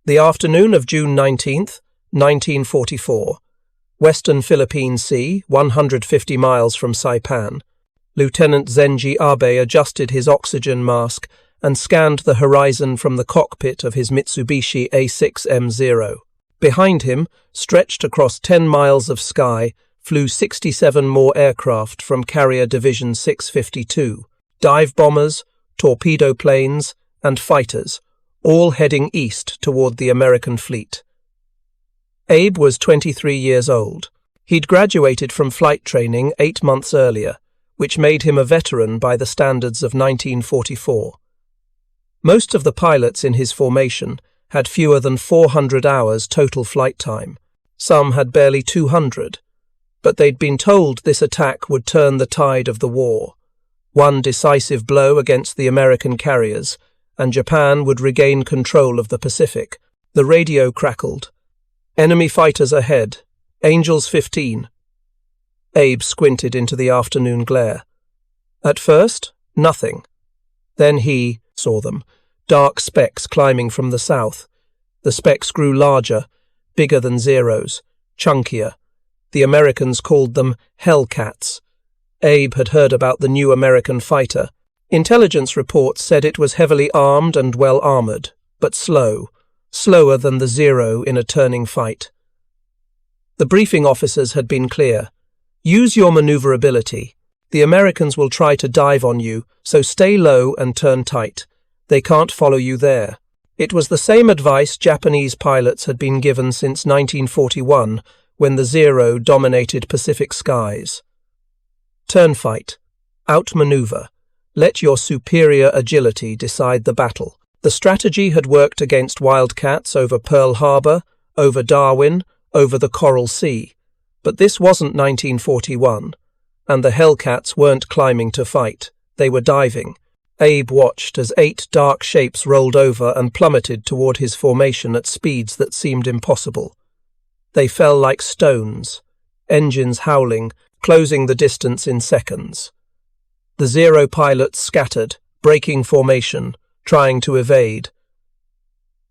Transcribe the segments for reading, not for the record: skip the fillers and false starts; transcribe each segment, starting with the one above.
The afternoon of June 19th, 1944. Western Philippine Sea, 150 miles from Saipan. Lieutenant Zenji Abe adjusted his oxygen mask and scanned the horizon from the cockpit of his Mitsubishi A6M0. Behind him, stretched across 10 miles of sky, flew 67 more aircraft from Carrier Division 652, dive bombers, torpedo planes, and fighters, all heading east toward the American fleet. Abe was 23 years old. He'd graduated from flight training 8 months earlier, which made him a veteran by the standards of 1944. Most of the pilots in his formation had fewer than 400 hours total flight time. Some had barely 200, but they'd been told this attack would turn the tide of the war. One decisive blow against the American carriers, and Japan would regain control of the Pacific. The radio crackled. Enemy fighters ahead. Angels 15. Abe squinted into the afternoon glare. At first, nothing. Then he saw them, dark specks climbing from the south. The specks grew larger, bigger than Zeros, chunkier. The Americans called them Hellcats. Abe had heard about the new American fighter. Intelligence reports said it was heavily armed and well armored, but slower than the Zero in a turning fight. The briefing officers had been clear. Use your maneuverability. The Americans will try to dive on you, so stay low and turn tight. They can't follow you there. It was the same advice Japanese pilots had been given since 1941, when the Zero dominated Pacific skies. Turn fight. Outmaneuver. Let your superior agility decide the battle. The strategy had worked against Wildcats over Pearl Harbor, over Darwin, over the Coral Sea. But this wasn't 1941, and the Hellcats weren't climbing to fight. They were diving. Abe watched as 8 dark shapes rolled over and plummeted toward his formation at speeds that seemed impossible. They fell like stones, engines howling, closing the distance in seconds. The Zero pilots scattered, breaking formation, trying to evade.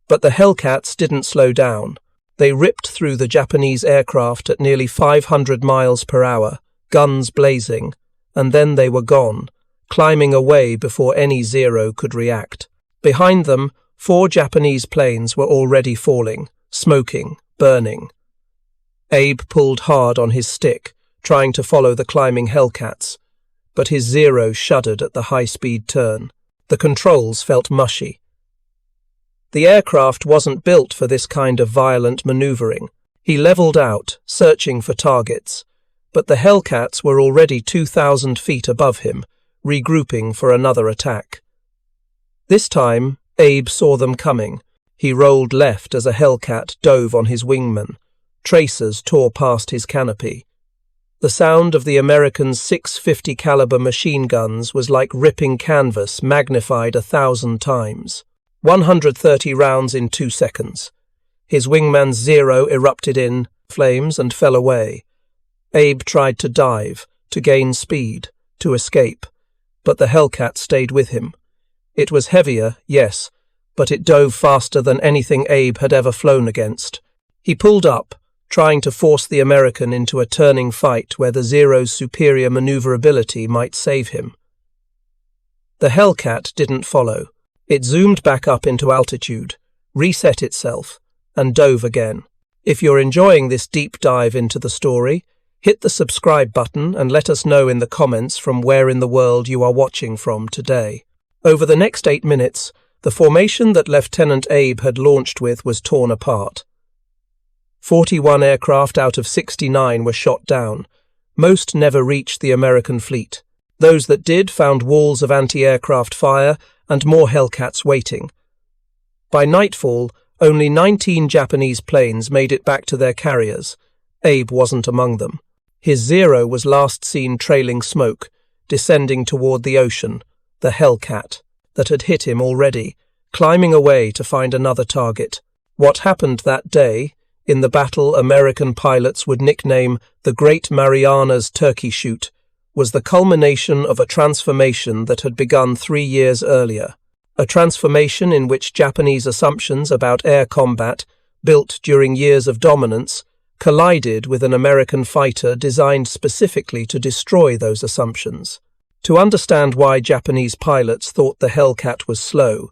But the Hellcats didn't slow down. They ripped through the Japanese aircraft at nearly 500 miles per hour, guns blazing, and then they were gone, climbing away before any Zero could react. Behind them, 4 Japanese planes were already falling, smoking, burning. Abe pulled hard on his stick, trying to follow the climbing Hellcats, but his Zero shuddered at the high-speed turn. The controls felt mushy. The aircraft wasn't built for this kind of violent maneuvering. He leveled out, searching for targets, but the Hellcats were already 2,000 feet above him, regrouping for another attack. This time, Abe saw them coming. He rolled left as a Hellcat dove on his wingman. Tracers tore past his canopy. The sound of the Americans' 650 caliber machine guns was like ripping canvas magnified 1,000 times. 130 rounds in 2 seconds. His wingman's Zero erupted in flames and fell away. Abe tried to dive, to gain speed, to escape, but the Hellcat stayed with him. It was heavier, yes, but it dove faster than anything Abe had ever flown against. He pulled up, trying to force the American into a turning fight where the Zero's superior maneuverability might save him. The Hellcat didn't follow. It zoomed back up into altitude, reset itself, and dove again. If you're enjoying this deep dive into the story, hit the subscribe button and let us know in the comments from where in the world you are watching from today. Over the next 8 minutes, the formation that Lieutenant Abe had launched with was torn apart. 41 aircraft out of 69 were shot down. Most never reached the American fleet. Those that did found walls of anti-aircraft fire and more Hellcats waiting. By nightfall, only 19 Japanese planes made it back to their carriers. Abe wasn't among them. His Zero was last seen trailing smoke, descending toward the ocean, the Hellcat, that had hit him already, climbing away to find another target. What happened that day, in the battle American pilots would nickname the Great Marianas Turkey Shoot, was the culmination of a transformation that had begun 3 years earlier. a transformation in which Japanese assumptions about air combat, built during years of dominance, collided with an American fighter designed specifically to destroy those assumptions. To understand why Japanese pilots thought the Hellcat was slow,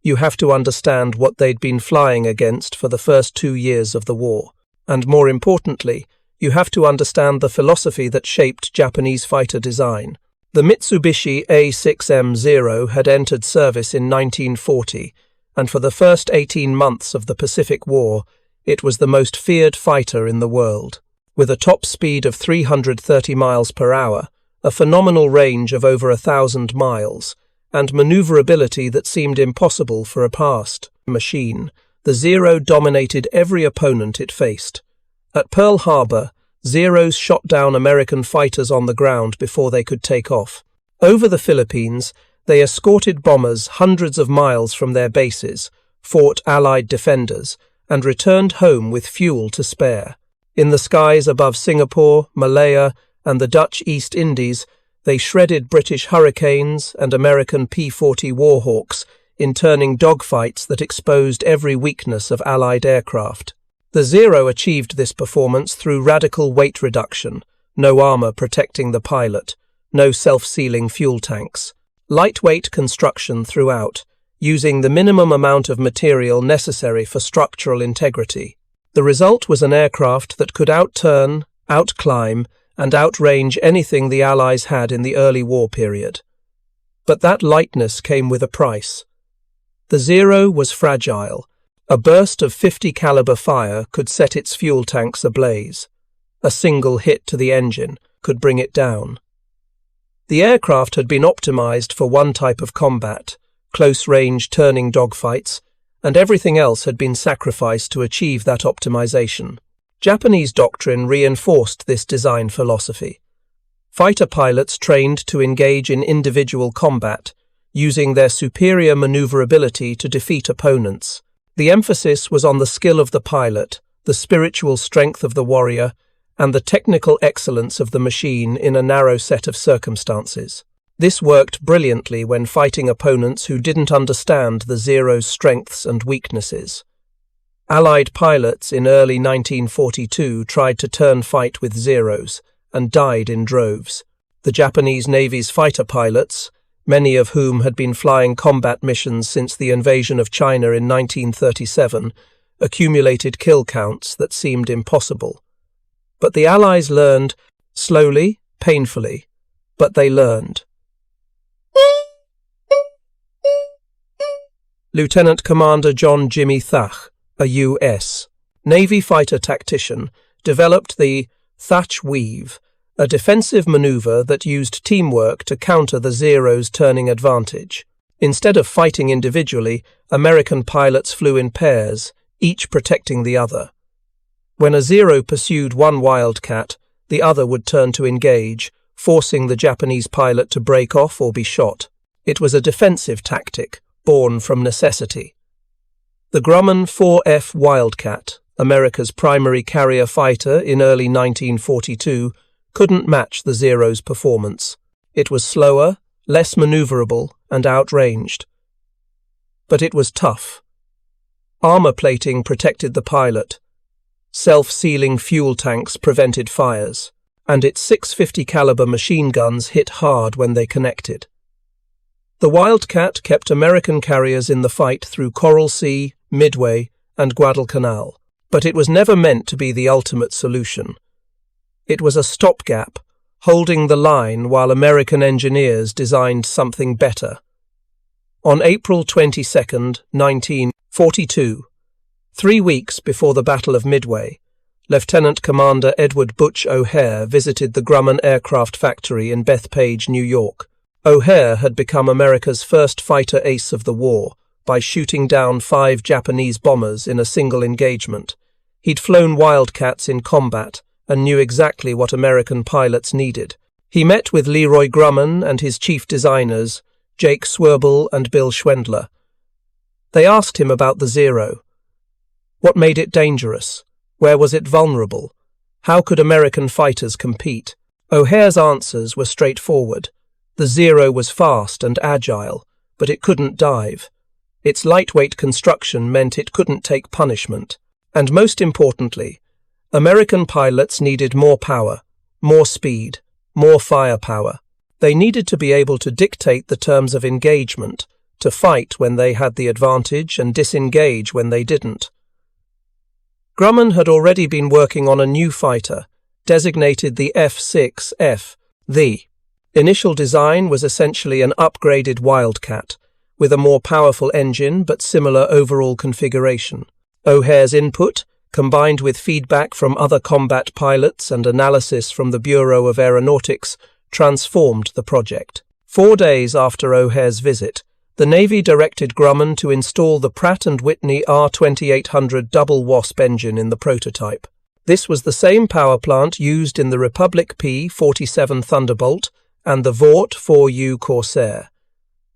you have to understand what they'd been flying against for the first 2 years of the war. And more importantly, you have to understand the philosophy that shaped Japanese fighter design. The Mitsubishi A6M0 had entered service in 1940, and for the first 18 months of the Pacific War, it was the most feared fighter in the world. With a top speed of 330 miles per hour, a phenomenal range of over 1,000 miles, and maneuverability that seemed impossible for a past machine, the Zero dominated every opponent it faced. At Pearl Harbor, Zeros shot down American fighters on the ground before they could take off. Over the Philippines, they escorted bombers hundreds of miles from their bases, fought Allied defenders, and returned home with fuel to spare. In the skies above Singapore, Malaya, and the Dutch East Indies, they shredded British Hurricanes and American P-40 Warhawks in turning dogfights that exposed every weakness of Allied aircraft. The Zero achieved this performance through radical weight reduction, no armor protecting the pilot, no self-sealing fuel tanks, lightweight construction throughout, using the minimum amount of material necessary for structural integrity. The result was an aircraft that could outturn, outclimb, and outrange anything the Allies had in the early war period. But that lightness came with a price. The Zero was fragile. A burst of .50 caliber fire could set its fuel tanks ablaze. A single hit to the engine could bring it down. The aircraft had been optimized for one type of combat, close-range turning dogfights, and everything else had been sacrificed to achieve that optimization. Japanese doctrine reinforced this design philosophy. Fighter pilots trained to engage in individual combat, using their superior maneuverability to defeat opponents. The emphasis was on the skill of the pilot, the spiritual strength of the warrior, and the technical excellence of the machine in a narrow set of circumstances. This worked brilliantly when fighting opponents who didn't understand the Zero's strengths and weaknesses. Allied pilots in early 1942 tried to turn fight with Zeros and died in droves. The Japanese Navy's fighter pilots, many of whom had been flying combat missions since the invasion of China in 1937, accumulated kill counts that seemed impossible. But the Allies learned, slowly, painfully, but they learned. Lieutenant Commander John Jimmy Thach, a U.S. Navy fighter tactician, developed the Thach Weave, a defensive maneuver that used teamwork to counter the Zero's turning advantage. Instead of fighting individually, American pilots flew in pairs, each protecting the other. When a Zero pursued one Wildcat, the other would turn to engage, forcing the Japanese pilot to break off or be shot. It was a defensive tactic, born from necessity. The Grumman F6F Wildcat, America's primary carrier fighter in early 1942, couldn't match the Zero's performance. It was slower, less maneuverable, and outranged. But it was tough. Armor plating protected the pilot. Self-sealing fuel tanks prevented fires, and its .650 caliber machine guns hit hard when they connected. The Wildcat kept American carriers in the fight through Coral Sea, Midway, and Guadalcanal, but it was never meant to be the ultimate solution. It was a stopgap, holding the line while American engineers designed something better. On April 22, 1942, 3 weeks before the Battle of Midway, Lieutenant Commander Edward Butch O'Hare visited the Grumman aircraft factory in Bethpage, New York. O'Hare had become America's first fighter ace of the war by shooting down 5 Japanese bombers in a single engagement. He'd flown Wildcats in combat and knew exactly what American pilots needed. He met with Leroy Grumman and his chief designers, Jake Swerble and Bill Schwendler. They asked him about the Zero. What made it dangerous? Where was it vulnerable? How could American fighters compete? O'Hare's answers were straightforward. The Zero was fast and agile, but it couldn't dive. Its lightweight construction meant it couldn't take punishment. And most importantly, American pilots needed more power, more speed, more firepower. They needed to be able to dictate the terms of engagement, to fight when they had the advantage and disengage when they didn't. Grumman had already been working on a new fighter, designated the F6F. The initial design was essentially an upgraded Wildcat, with a more powerful engine but similar overall configuration. O'Hare's input, combined with feedback from other combat pilots and analysis from the Bureau of Aeronautics, transformed the project. 4 days after O'Hare's visit, the Navy directed Grumman to install the Pratt & Whitney R2800 double Wasp engine in the prototype. This was the same power plant used in the Republic P-47 Thunderbolt and the Vought 4U Corsair,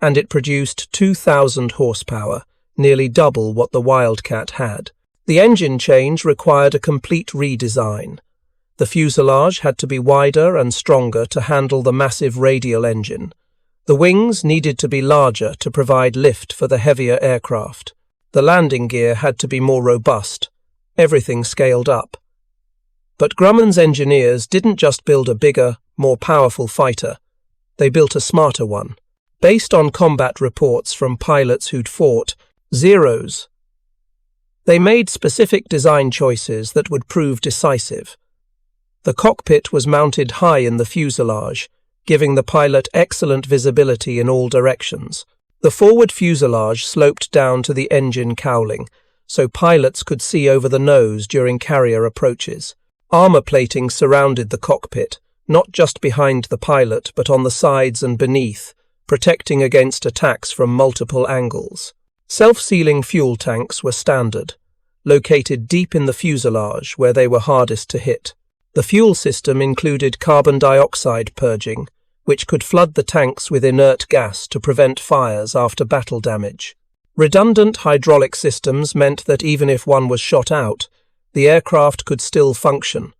and it produced 2,000 horsepower, nearly double what the Wildcat had. The engine change required a complete redesign. The fuselage had to be wider and stronger to handle the massive radial engine. The wings needed to be larger to provide lift for the heavier aircraft. The landing gear had to be more robust. Everything scaled up. But Grumman's engineers didn't just build a bigger, more powerful fighter. They built a smarter one. Based on combat reports from pilots who'd fought Zeros, they made specific design choices that would prove decisive. The cockpit was mounted high in the fuselage, giving the pilot excellent visibility in all directions. The forward fuselage sloped down to the engine cowling, so pilots could see over the nose during carrier approaches. Armor plating surrounded the cockpit, not just behind the pilot but on the sides and beneath, protecting against attacks from multiple angles. Self-sealing fuel tanks were standard, located deep in the fuselage where they were hardest to hit. The fuel system included carbon dioxide purging, which could flood the tanks with inert gas to prevent fires after battle damage. Redundant hydraulic systems meant that even if one was shot out, the aircraft could still function.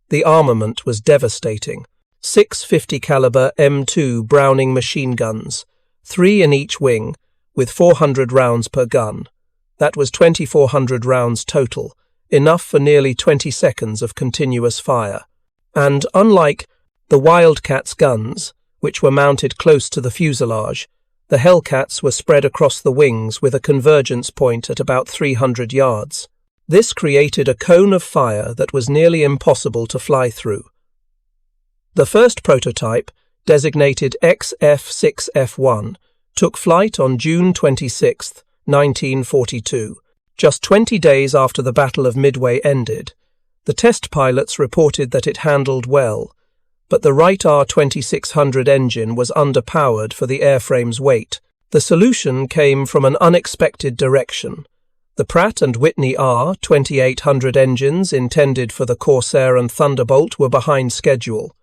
The armament was devastating. 6 50 caliber M2 Browning machine guns, 3 in each wing, with 400 rounds per gun. That was 2,400 rounds total, enough for nearly 20 seconds of continuous fire. And unlike the Wildcat's guns, which were mounted close to the fuselage, the Hellcats were spread across the wings with a convergence point at about 300 yards. This created a cone of fire that was nearly impossible to fly through. The first prototype, designated XF6F1, took flight on June 26, 1942. Just 20 days after the Battle of Midway ended, the test pilots reported that it handled well, but the Wright R2600 engine was underpowered for the airframe's weight. The solution came from an unexpected direction. The Pratt & Whitney R2800 engines intended for the Corsair and Thunderbolt were behind schedule.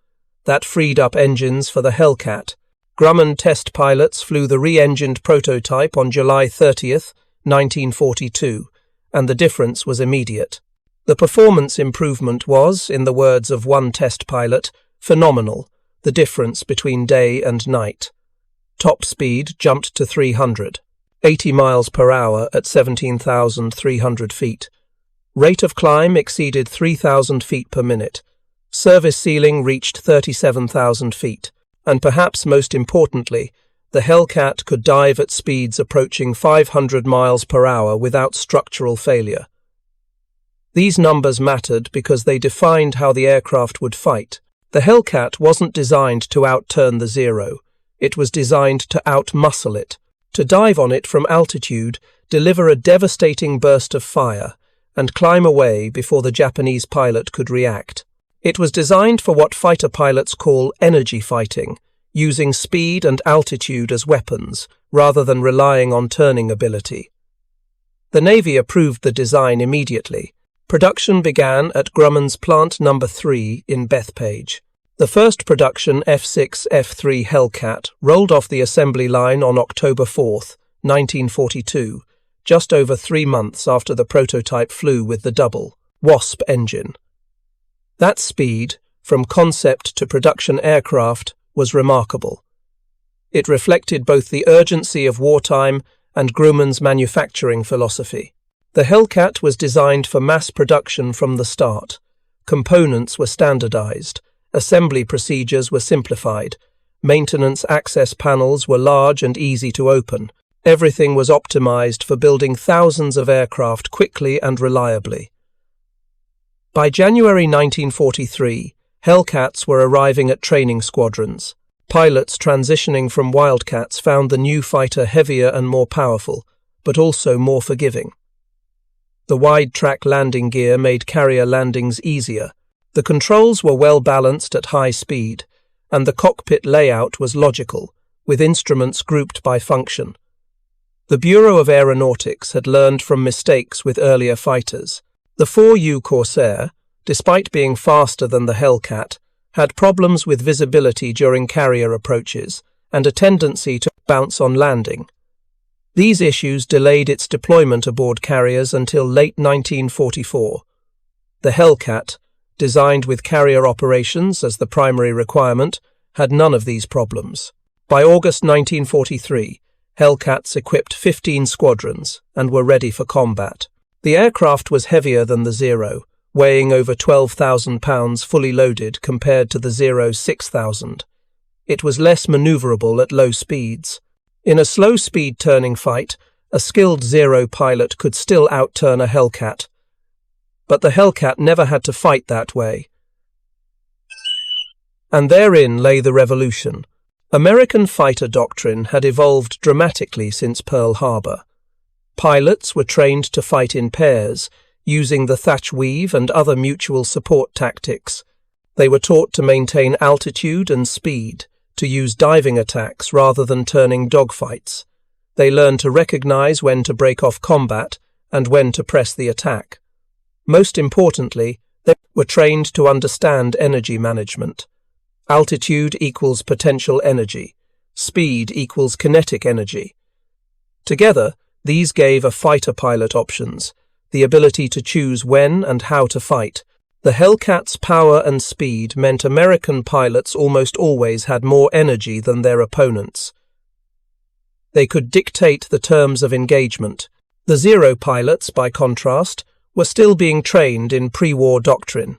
That freed up engines for the Hellcat. Grumman test pilots flew the re-engined prototype on July 30th, 1942, and the difference was immediate. The performance improvement was, in the words of one test pilot, phenomenal, the difference between day and night. Top speed jumped to 380 miles per hour at 17,300 feet. Rate of climb exceeded 3,000 feet per minute. Service ceiling reached 37,000 feet. And perhaps most importantly, the Hellcat could dive at speeds approaching 500 miles per hour without structural failure. These numbers mattered because they defined how the aircraft would fight. The Hellcat wasn't designed to outturn the Zero. It was designed to outmuscle it, to dive on it from altitude, deliver a devastating burst of fire, and climb away before the Japanese pilot could react. It was designed for what fighter pilots call energy fighting, using speed and altitude as weapons, rather than relying on turning ability. The Navy approved the design immediately. Production began at Grumman's Plant No. 3 in Bethpage. The first production F6F3 Hellcat rolled off the assembly line on October 4, 1942, just over 3 months after the prototype flew with the double Wasp engine. That speed, from concept to production aircraft, was remarkable. It reflected both the urgency of wartime and Grumman's manufacturing philosophy. The Hellcat was designed for mass production from the start. Components were standardized, assembly procedures were simplified, maintenance access panels were large and easy to open. Everything was optimized for building thousands of aircraft quickly and reliably. By January 1943, Hellcats were arriving at training squadrons. Pilots transitioning from Wildcats found the new fighter heavier and more powerful, but also more forgiving. The wide-track landing gear made carrier landings easier. The controls were well balanced at high speed, and the cockpit layout was logical, with instruments grouped by function. The Bureau of Aeronautics had learned from mistakes with earlier fighters. The 4U Corsair, despite being faster than the Hellcat, had problems with visibility during carrier approaches and a tendency to bounce on landing. These issues delayed its deployment aboard carriers until late 1944. The Hellcat, designed with carrier operations as the primary requirement, had none of these problems. By August 1943, Hellcats equipped 15 squadrons and were ready for combat. The aircraft was heavier than the Zero, weighing over 12,000 pounds fully loaded compared to the Zero's 6,000. It was less maneuverable at low speeds. In a slow-speed turning fight, a skilled Zero pilot could still outturn a Hellcat. But the Hellcat never had to fight that way. And therein lay the revolution. American fighter doctrine had evolved dramatically since Pearl Harbor. Pilots were trained to fight in pairs, using the thatch weave and other mutual support tactics. They were taught to maintain altitude and speed, to use diving attacks rather than turning dogfights. They learned to recognize when to break off combat and when to press the attack. Most importantly, they were trained to understand energy management. Altitude equals potential energy. Speed equals kinetic energy. Together, these gave a fighter pilot options, the ability to choose when and how to fight. The Hellcat's power and speed meant American pilots almost always had more energy than their opponents. They could dictate the terms of engagement. The Zero pilots, by contrast, were still being trained in pre-war doctrine.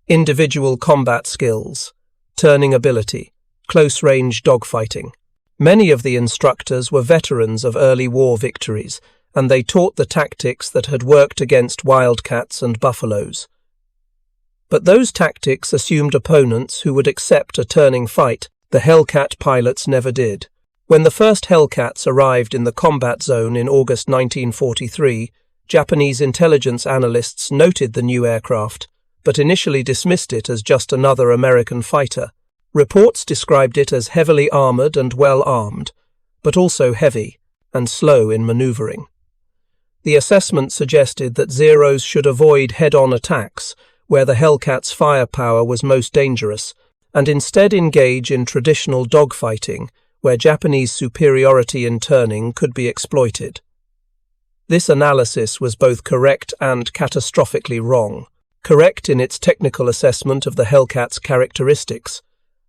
Individual combat skills, turning ability, close-range dogfighting. Many of the instructors were veterans of early war victories, and they taught the tactics that had worked against Wildcats and Buffaloes. But those tactics assumed opponents who would accept a turning fight. The Hellcat pilots never did. When the first Hellcats arrived in the combat zone in August 1943, Japanese intelligence analysts noted the new aircraft, but initially dismissed it as just another American fighter. Reports described it as heavily armored and well armed, but also heavy and slow in maneuvering. The assessment suggested that Zeros should avoid head-on attacks, where the Hellcat's firepower was most dangerous, and instead engage in traditional dogfighting, where Japanese superiority in turning could be exploited. This analysis was both correct and catastrophically wrong. Correct in its technical assessment of the Hellcat's characteristics,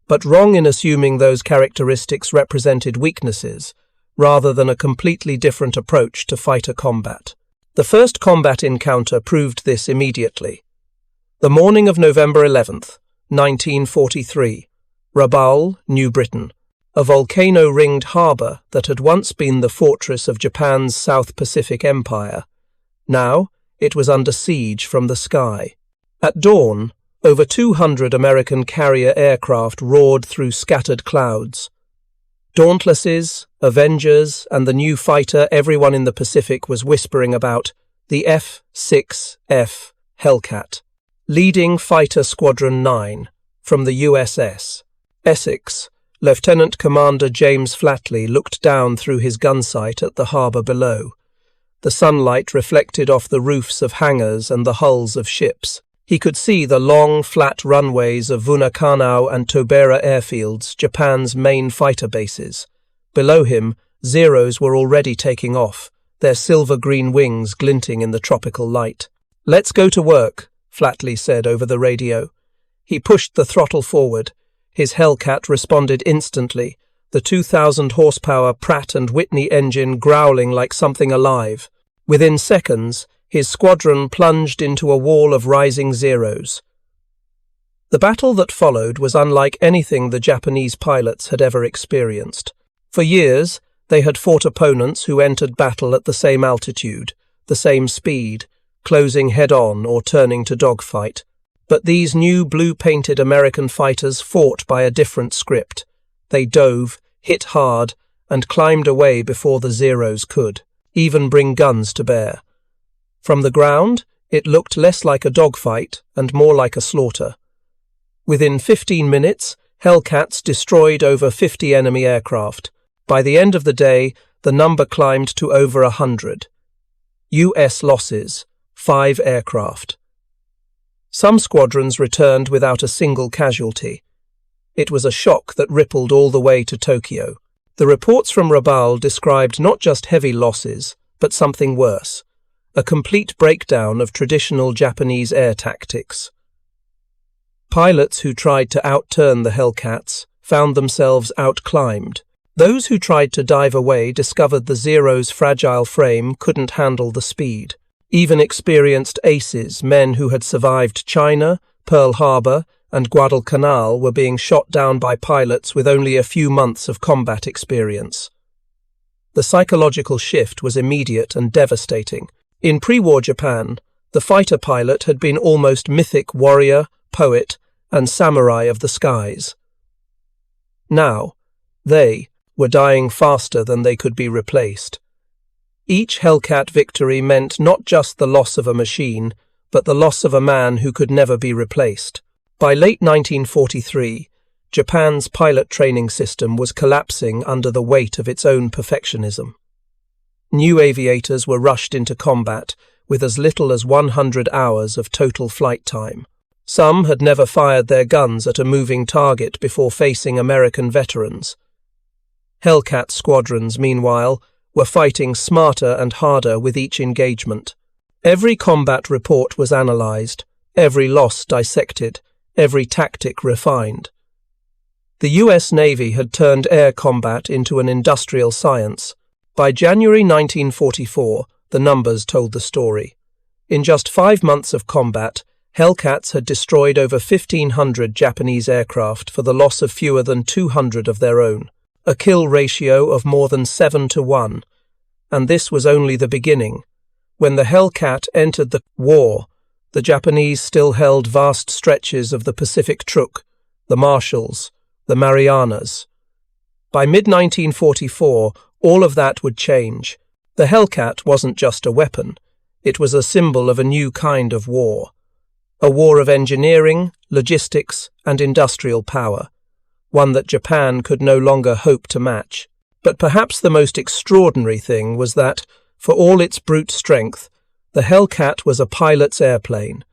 but wrong in assuming those characteristics represented weaknesses, rather than a completely different approach to fighter combat. The first combat encounter proved this immediately. The morning of November 11th, 1943, Rabaul, New Britain, a volcano-ringed harbour that had once been the fortress of Japan's South Pacific Empire. Now, it was under siege from the sky. At dawn, over 200 American carrier aircraft roared through scattered clouds. Dauntlesses, Avengers, and the new fighter everyone in the Pacific was whispering about, the F6F Hellcat. Leading Fighter Squadron 9, from the USS Essex, Lieutenant Commander James Flatley looked down through his gun sight at the harbour below. The sunlight reflected off the roofs of hangars and the hulls of ships. He could see the long, flat runways of Vunakanau and Tobera airfields, Japan's main fighter bases. Below him, Zeros were already taking off, their silver-green wings glinting in the tropical light. "Let's go to work," Flatley said over the radio. He pushed the throttle forward, His Hellcat responded instantly, the 2,000-horsepower Pratt & Whitney engine growling like something alive. Within seconds, his squadron plunged into a wall of rising Zeros. The battle that followed was unlike anything the Japanese pilots had ever experienced. For years, they had fought opponents who entered battle at the same altitude, the same speed, closing head-on or turning to dogfight. But these new blue-painted American fighters fought by a different script. They dove, hit hard, and climbed away before the Zeros could even bring guns to bear. From the ground, it looked less like a dogfight and more like a slaughter. Within 15 minutes, Hellcats destroyed over 50 enemy aircraft. By the end of the day, the number climbed to over 100. U.S. losses, 5 aircraft. Some squadrons returned without a single casualty. It was a shock that rippled all the way to Tokyo. The reports from Rabaul described not just heavy losses, but something worse, a complete breakdown of traditional Japanese air tactics. Pilots who tried to outturn the Hellcats found themselves outclimbed. Those who tried to dive away discovered the Zero's fragile frame couldn't handle the speed. Even experienced aces, men who had survived China, Pearl Harbor, and Guadalcanal, were being shot down by pilots with only a few months of combat experience. The psychological shift was immediate and devastating. In pre-war Japan, the fighter pilot had been almost mythic warrior, poet, and samurai of the skies. Now, they were dying faster than they could be replaced. Each Hellcat victory meant not just the loss of a machine, but the loss of a man who could never be replaced. By late 1943, Japan's pilot training system was collapsing under the weight of its own perfectionism. New aviators were rushed into combat with as little as 100 hours of total flight time. Some had never fired their guns at a moving target before facing American veterans. Hellcat squadrons, meanwhile, were fighting smarter and harder with each engagement. Every combat report was analysed, every loss dissected, every tactic refined. The US Navy had turned air combat into an industrial science. By January 1944, the numbers told the story. In just 5 months of combat, Hellcats had destroyed over 1,500 Japanese aircraft for the loss of fewer than 200 of their own, a kill ratio of more than 7 to 1. And this was only the beginning. When the Hellcat entered the war, the Japanese still held vast stretches of the Pacific Truk, the Marshalls, the Marianas. By mid-1944, all of that would change. The Hellcat wasn't just a weapon. It was a symbol of a new kind of war. A war of engineering, logistics, and industrial power. One that Japan could no longer hope to match. But perhaps the most extraordinary thing was that, for all its brute strength, the Hellcat was a pilot's airplane.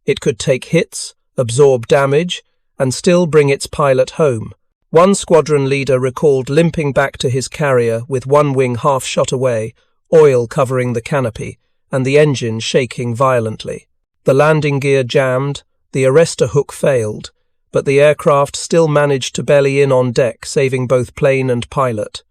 It could take hits, absorb damage, and still bring its pilot home. One squadron leader recalled limping back to his carrier with one wing half shot away, oil covering the canopy, and the engine shaking violently. The landing gear jammed, the arrestor hook failed, but the aircraft still managed to belly in on deck, saving both plane and pilot.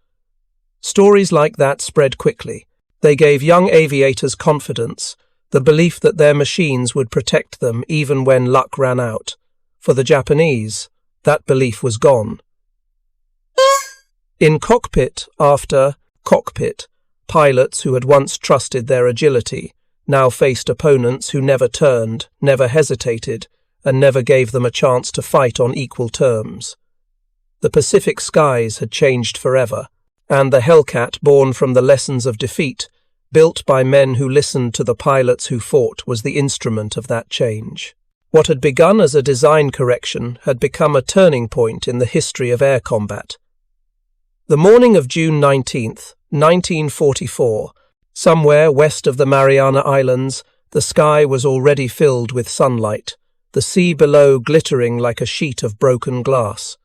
Stories like that spread quickly. They gave young aviators confidence, the belief that their machines would protect them even when luck ran out. For the Japanese, that belief was gone. In cockpit after cockpit, pilots who had once trusted their agility now faced opponents who never turned, never hesitated, and never gave them a chance to fight on equal terms. The Pacific skies had changed forever, and the Hellcat, born from the lessons of defeat, built by men who listened to the pilots who fought, was the instrument of that change. What had begun as a design correction had become a turning point in the history of air combat. The morning of June 19th, 1944, somewhere west of the Mariana Islands, the sky was already filled with sunlight, the sea below glittering like a sheet of broken glass.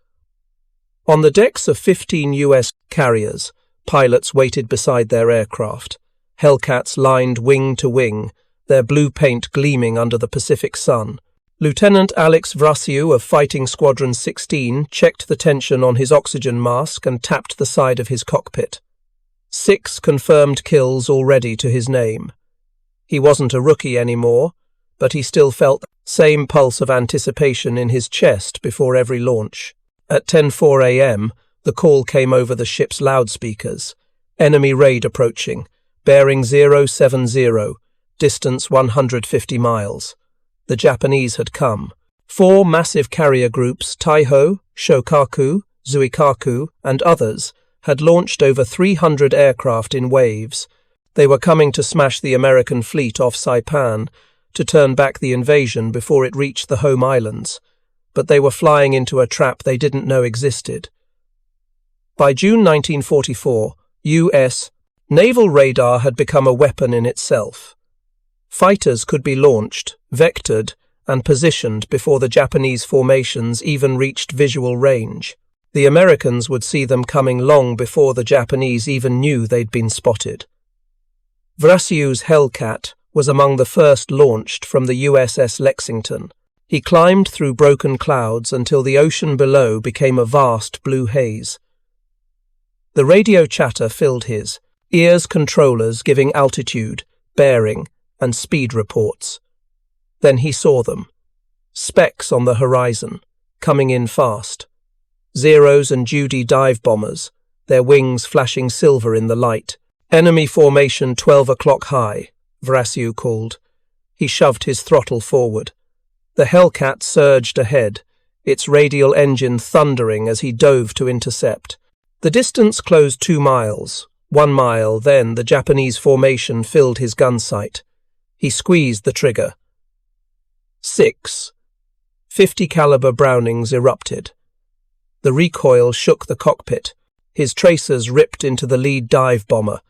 On the decks of 15 US carriers, pilots waited beside their aircraft, Hellcats lined wing to wing, their blue paint gleaming under the Pacific sun. Lieutenant Alex Vrasiu of Fighting Squadron 16 checked the tension on his oxygen mask and tapped the side of his cockpit. 6 confirmed kills already to his name. He wasn't a rookie anymore, but he still felt the same pulse of anticipation in his chest before every launch. At 10:04 a.m., the call came over the ship's loudspeakers. Enemy raid approaching, bearing 070, distance 150 miles. The Japanese had come. 4 massive carrier groups, Taiho, Shokaku, Zuikaku, and others, had launched over 300 aircraft in waves. They were coming to smash the American fleet off Saipan, to turn back the invasion before it reached the home islands. But they were flying into a trap they didn't know existed. By June 1944, U.S. naval radar had become a weapon in itself. Fighters could be launched, vectored, and positioned before the Japanese formations even reached visual range. The Americans would see them coming long before the Japanese even knew they'd been spotted. Vrasiu's Hellcat was among the first launched from the USS Lexington. He climbed through broken clouds until the ocean below became a vast blue haze. The radio chatter filled his ears, controllers giving altitude, bearing, and speed reports. Then he saw them. Specks on the horizon, coming in fast. Zeros and Judy dive bombers, their wings flashing silver in the light. Enemy formation 12 o'clock high, Vrasiu called. He shoved his throttle forward. The Hellcat surged ahead, its radial engine thundering as he dove to intercept. The distance closed 2 miles. 1 mile, then the Japanese formation filled his gun sight. He squeezed the trigger. 6. 50 caliber Brownings erupted. The recoil shook the cockpit. His tracers ripped into the lead dive bomber.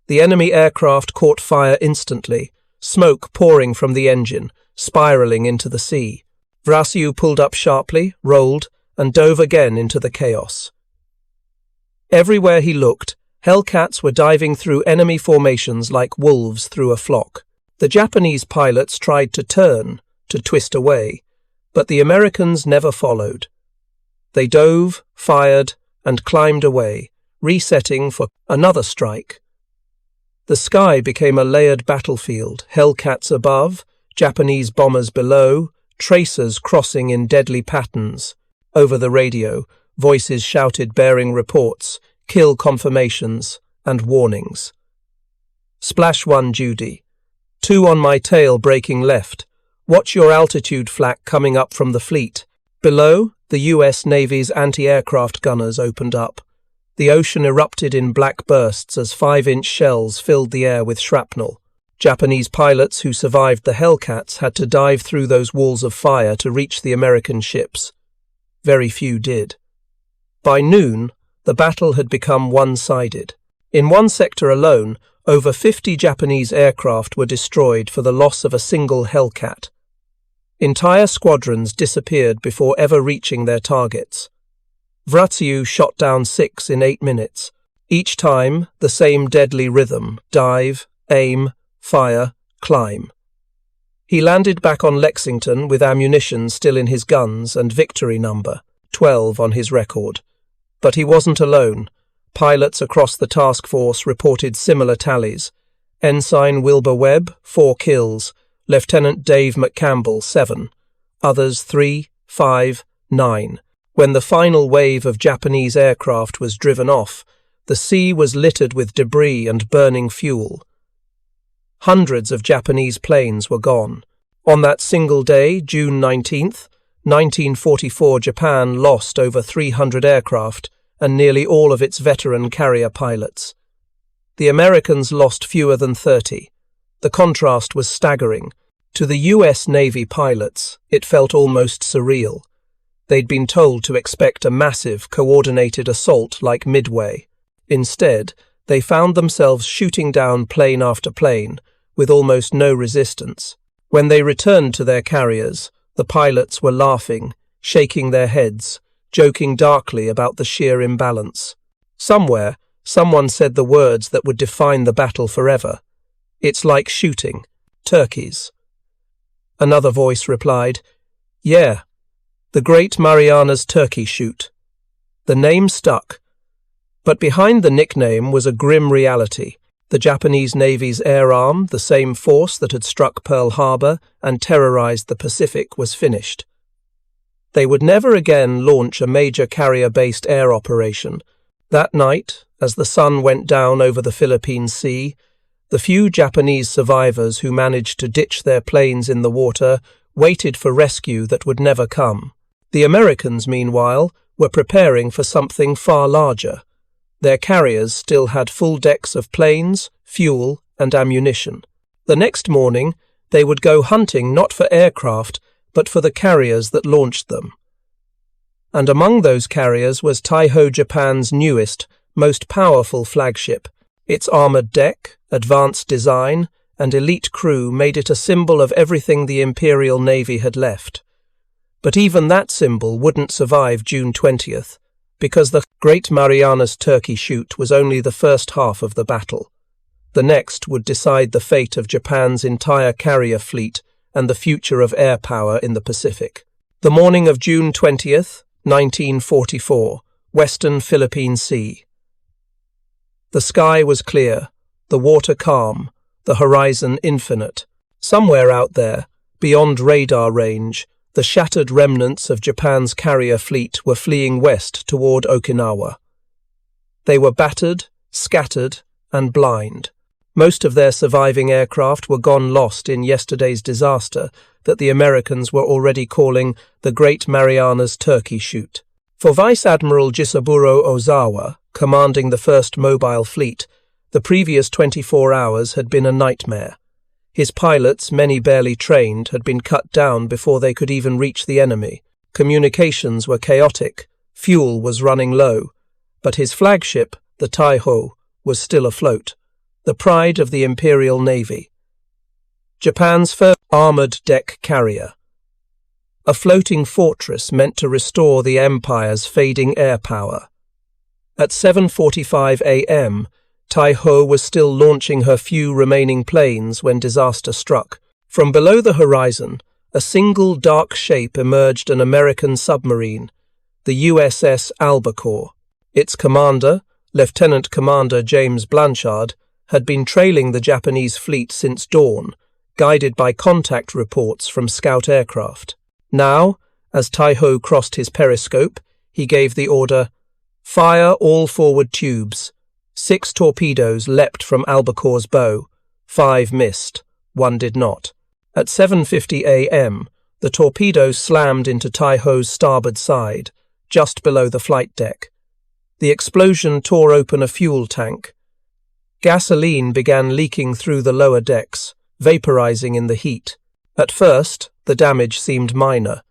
The enemy aircraft caught fire instantly, smoke pouring from the engine, spiraling into the sea. Vrasiu pulled up sharply, rolled, and dove again into the chaos. Everywhere he looked, Hellcats were diving through enemy formations like wolves through a flock. The Japanese pilots tried to turn, to twist away, but the Americans never followed. They dove, fired, and climbed away, resetting for another strike. The sky became a layered battlefield, Hellcats above, Japanese bombers below, tracers crossing in deadly patterns. Over the radio, voices shouted bearing reports, kill confirmations, and warnings. Splash 1 Judy. 2 on my tail breaking left. Watch your altitude flak coming up from the fleet. Below, the U.S. Navy's anti-aircraft gunners opened up. The ocean erupted in black bursts as 5-inch shells filled the air with shrapnel. Japanese pilots who survived the Hellcats had to dive through those walls of fire to reach the American ships. Very few did. By noon, the battle had become one-sided. In one sector alone, over 50 Japanese aircraft were destroyed for the loss of a single Hellcat. Entire squadrons disappeared before ever reaching their targets. Vrasiu shot down 6 in 8 minutes. Each time, the same deadly rhythm: dive, aim, fire, climb. He landed back on Lexington with ammunition still in his guns and victory number, 12 on his record. But he wasn't alone. Pilots across the task force reported similar tallies. Ensign Wilbur Webb, 4 kills. Lieutenant Dave McCampbell, 7. Others 3, 5, 9. When the final wave of Japanese aircraft was driven off, the sea was littered with debris and burning fuel. Hundreds of Japanese planes were gone. On that single day, June 19th, 1944, Japan lost over 300 aircraft and nearly all of its veteran carrier pilots. The Americans lost fewer than 30. The contrast was staggering. To the U.S. Navy pilots, it felt almost surreal. They'd been told to expect a massive, coordinated assault like Midway. Instead, they found themselves shooting down plane after plane, with almost no resistance. When they returned to their carriers, the pilots were laughing, shaking their heads, joking darkly about the sheer imbalance. Somewhere, someone said the words that would define the battle forever. It's like shooting turkeys. Another voice replied, Yeah, the Great Marianas Turkey Shoot. The name stuck. But behind the nickname was a grim reality. The Japanese Navy's air arm, the same force that had struck Pearl Harbor and terrorized the Pacific, was finished. They would never again launch a major carrier-based air operation. That night, as the sun went down over the Philippine Sea, the few Japanese survivors who managed to ditch their planes in the water waited for rescue that would never come. The Americans, meanwhile, were preparing for something far larger. Their carriers still had full decks of planes, fuel, and ammunition. The next morning, they would go hunting not for aircraft, but for the carriers that launched them. And among those carriers was Taiho Japan's newest, most powerful flagship. Its armoured deck, advanced design, and elite crew made it a symbol of everything the Imperial Navy had left. But even that symbol wouldn't survive June 20th, because the Great Marianas Turkey Shoot was only the first half of the battle. The next would decide the fate of Japan's entire carrier fleet and the future of air power in the Pacific. The morning of June 20th, 1944, Western Philippine Sea. The sky was clear, the water calm, the horizon infinite. Somewhere out there, beyond radar range, the shattered remnants of Japan's carrier fleet were fleeing west toward Okinawa. They were battered, scattered, and blind. Most of their surviving aircraft were gone lost in yesterday's disaster that the Americans were already calling the Great Marianas Turkey Shoot. For Vice Admiral Jisaburo Ozawa, commanding the first mobile fleet, the previous 24 hours had been a nightmare. His pilots, many barely trained, had been cut down before they could even reach the enemy. Communications were chaotic, fuel was running low, but his flagship, the Taiho, was still afloat, the pride of the Imperial Navy. Japan's first armoured deck carrier. A floating fortress meant to restore the Empire's fading air power. At 7:45 a.m., Taiho was still launching her few remaining planes when disaster struck. From below the horizon, a single dark shape emerged, an American submarine, the USS Albacore. Its commander, Lieutenant Commander James Blanchard, had been trailing the Japanese fleet since dawn, guided by contact reports from scout aircraft. Now, as Taiho crossed his periscope, he gave the order, "Fire all forward tubes." 6 torpedoes leapt from Albacore's bow. 5 missed. 1 did not. At 7:50 a.m., the torpedo slammed into Taiho's starboard side, just below the flight deck. The explosion tore open a fuel tank. Gasoline began leaking through the lower decks, vaporizing in the heat. At first, the damage seemed minor.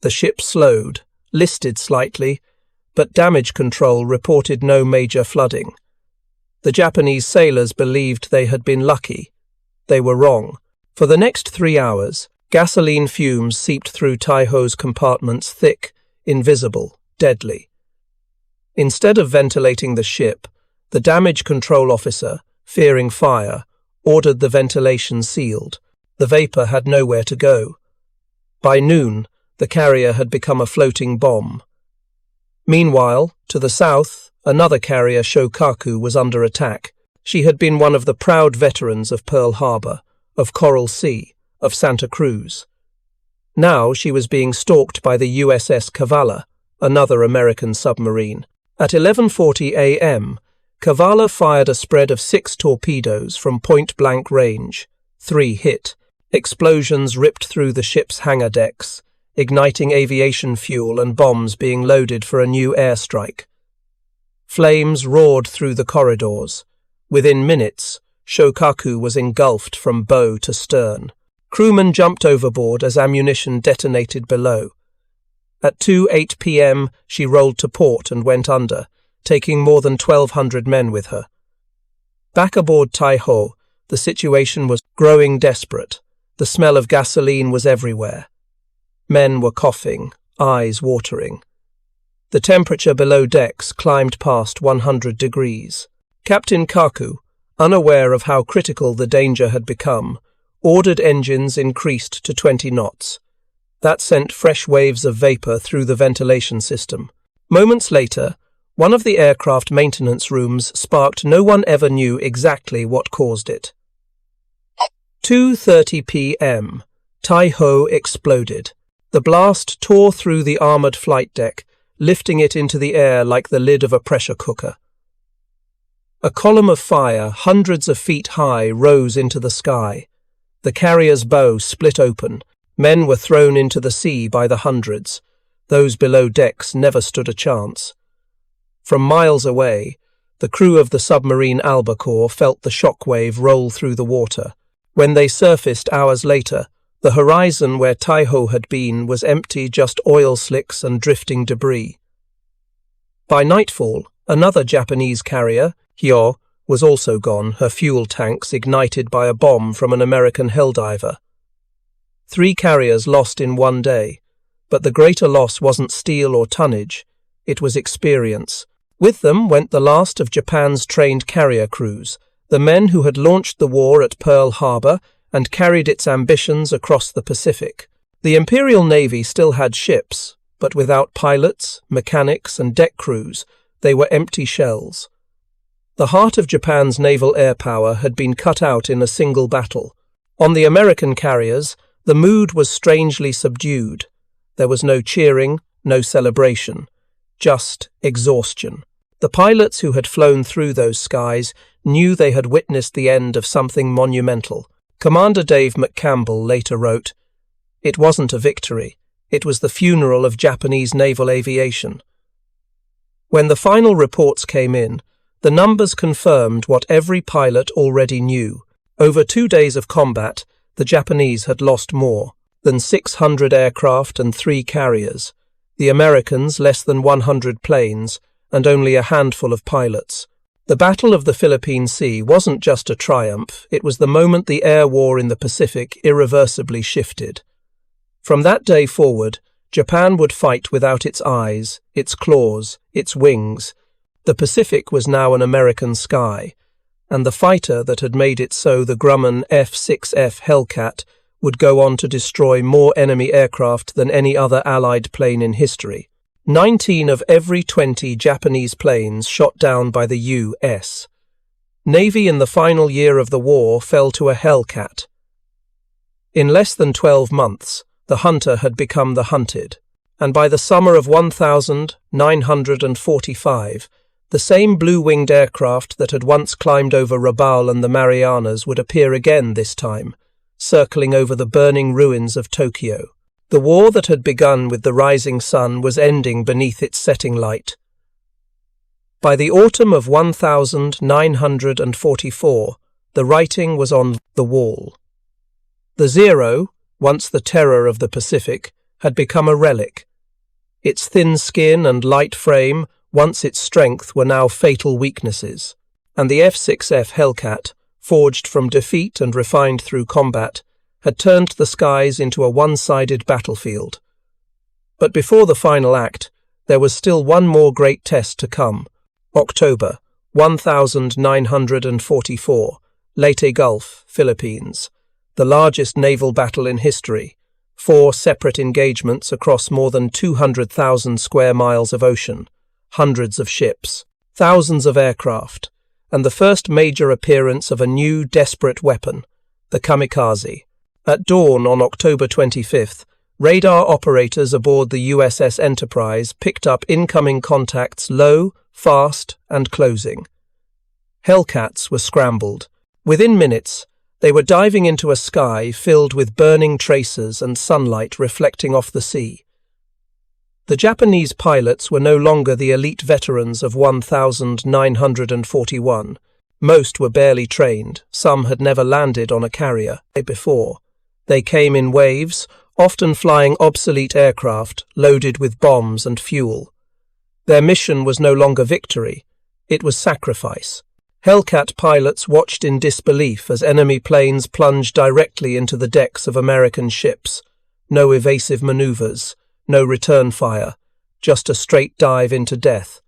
The ship slowed, listed slightly, but damage control reported no major flooding. The Japanese sailors believed they had been lucky. They were wrong. For the next 3 hours, gasoline fumes seeped through Taiho's compartments, thick, invisible, deadly. Instead of ventilating the ship, the damage control officer, fearing fire, ordered the ventilation sealed. The vapor had nowhere to go. By noon, the carrier had become a floating bomb. Meanwhile, to the south, another carrier, Shokaku, was under attack. She had been one of the proud veterans of Pearl Harbor, of Coral Sea, of Santa Cruz. Now she was being stalked by the USS Kavala, another American submarine. At 11:40 a.m., Kavala fired a spread of 6 torpedoes from point-blank range. 3 hit. Explosions ripped through the ship's hangar decks, igniting aviation fuel and bombs being loaded for a new airstrike. Flames roared through the corridors. Within minutes, Shokaku was engulfed from bow to stern. Crewmen jumped overboard as ammunition detonated below. At 2:08 p.m., she rolled to port and went under, taking more than 1,200 men with her. Back aboard Taiho, the situation was growing desperate. The smell of gasoline was everywhere. Men were coughing, eyes watering. The temperature below decks climbed past 100 degrees. Captain Kaku, unaware of how critical the danger had become, ordered engines increased to 20 knots. That sent fresh waves of vapor through the ventilation system. Moments later, one of the aircraft maintenance rooms sparked. No one ever knew exactly what caused it. 2:30 p.m. Tai-ho exploded. The blast tore through the armored flight deck, lifting it into the air like the lid of a pressure cooker. A column of fire, hundreds of feet high, rose into the sky. The carrier's bow split open. Men were thrown into the sea by the hundreds. Those below decks never stood a chance. From miles away, the crew of the submarine Albacore felt the shockwave roll through the water. When they surfaced hours later, the horizon where Tai-ho had been was empty, just oil slicks and drifting debris. By nightfall, another Japanese carrier, Hyo, was also gone, her fuel tanks ignited by a bomb from an American helldiver. 3 carriers lost in one day, but the greater loss wasn't steel or tonnage, it was experience. With them went the last of Japan's trained carrier crews, the men who had launched the war at Pearl Harbor and carried its ambitions across the Pacific. The Imperial Navy still had ships, but without pilots, mechanics, and deck crews, they were empty shells. The heart of Japan's naval air power had been cut out in a single battle. On the American carriers, the mood was strangely subdued. There was no cheering, no celebration, just exhaustion. The pilots who had flown through those skies knew they had witnessed the end of something monumental. Commander Dave McCampbell later wrote, "It wasn't a victory, it was the funeral of Japanese naval aviation." When the final reports came in, the numbers confirmed what every pilot already knew. Over 2 days of combat, the Japanese had lost more than 600 aircraft and 3 carriers. The Americans less than 100 planes and only a handful of pilots. The Battle of the Philippine Sea wasn't just a triumph, it was the moment the air war in the Pacific irreversibly shifted. From that day forward, Japan would fight without its eyes, its claws, its wings. The Pacific was now an American sky, and the fighter that had made it so, the Grumman F6F Hellcat, would go on to destroy more enemy aircraft than any other Allied plane in history. 19 of every 20 Japanese planes shot down by the U.S. Navy in the final year of the war fell to a Hellcat. In less than 12 months, the hunter had become the hunted, and by the summer of 1945, the same blue-winged aircraft that had once climbed over Rabaul and the Marianas would appear again this time, circling over the burning ruins of Tokyo. The war that had begun with the rising sun was ending beneath its setting light. By the autumn of 1944, the writing was on the wall. The Zero, once the terror of the Pacific, had become a relic. Its thin skin and light frame, once its strength, were now fatal weaknesses, and the F6F Hellcat, forged from defeat and refined through combat, had turned the skies into a one-sided battlefield. But before the final act, there was still one more great test to come. October 1944, Leyte Gulf, Philippines. The largest naval battle in history. 4 separate engagements across more than 200,000 square miles of ocean, hundreds of ships, thousands of aircraft, and the first major appearance of a new, desperate weapon, the kamikaze. At dawn on October 25th, radar operators aboard the USS Enterprise picked up incoming contacts low, fast, and closing. Hellcats were scrambled. Within minutes, they were diving into a sky filled with burning tracers and sunlight reflecting off the sea. The Japanese pilots were no longer the elite veterans of 1941. Most were barely trained, some had never landed on a carrier before. They came in waves, often flying obsolete aircraft loaded with bombs and fuel. Their mission was no longer victory, it was sacrifice. Hellcat pilots watched in disbelief as enemy planes plunged directly into the decks of American ships. No evasive maneuvers, no return fire, just a straight dive into death.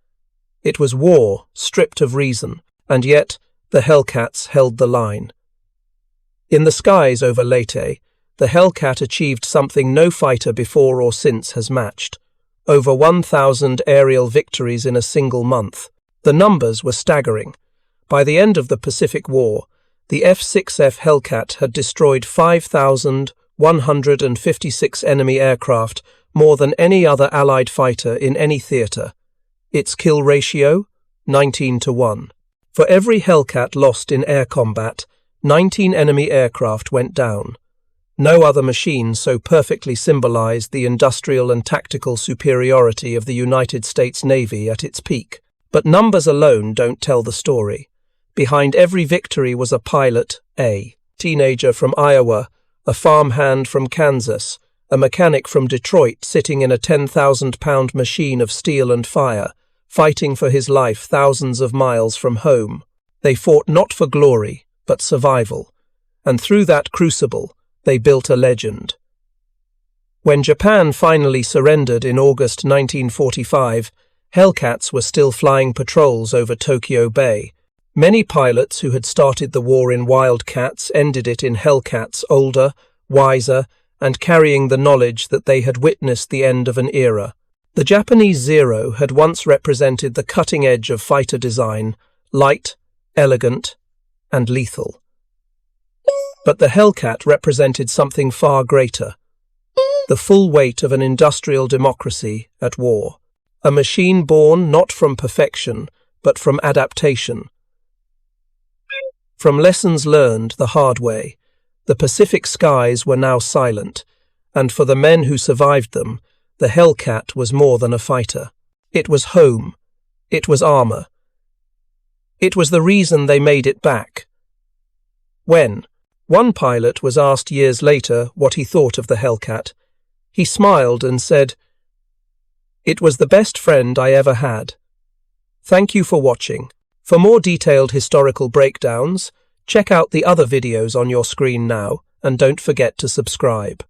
It was war, stripped of reason, and yet the Hellcats held the line. In the skies over Leyte, the Hellcat achieved something no fighter before or since has matched. Over 1,000 aerial victories in a single month. The numbers were staggering. By the end of the Pacific War, the F6F Hellcat had destroyed 5,156 enemy aircraft, more than any other Allied fighter in any theatre. Its kill ratio? 19-1. For every Hellcat lost in air combat, 19 enemy aircraft went down. No other machine so perfectly symbolized the industrial and tactical superiority of the United States Navy at its peak. But numbers alone don't tell the story. Behind every victory was a pilot, a teenager from Iowa, a farmhand from Kansas, a mechanic from Detroit sitting in a 10,000-pound machine of steel and fire, fighting for his life thousands of miles from home. They fought not for glory, but survival. And through that crucible, they built a legend. When Japan finally surrendered in August 1945, Hellcats were still flying patrols over Tokyo Bay. Many pilots who had started the war in Wildcats ended it in Hellcats, older, wiser, and carrying the knowledge that they had witnessed the end of an era. The Japanese Zero had once represented the cutting edge of fighter design, light, elegant, and lethal. But the Hellcat represented something far greater, the full weight of an industrial democracy at war. A machine born not from perfection, but from adaptation. From lessons learned the hard way, the Pacific skies were now silent, and for the men who survived them, the Hellcat was more than a fighter. It was home. It was armor. It was the reason they made it back. When one pilot was asked years later what he thought of the Hellcat, he smiled and said, "It was the best friend I ever had." Thank you for watching. For more detailed historical breakdowns, check out the other videos on your screen now, and don't forget to subscribe.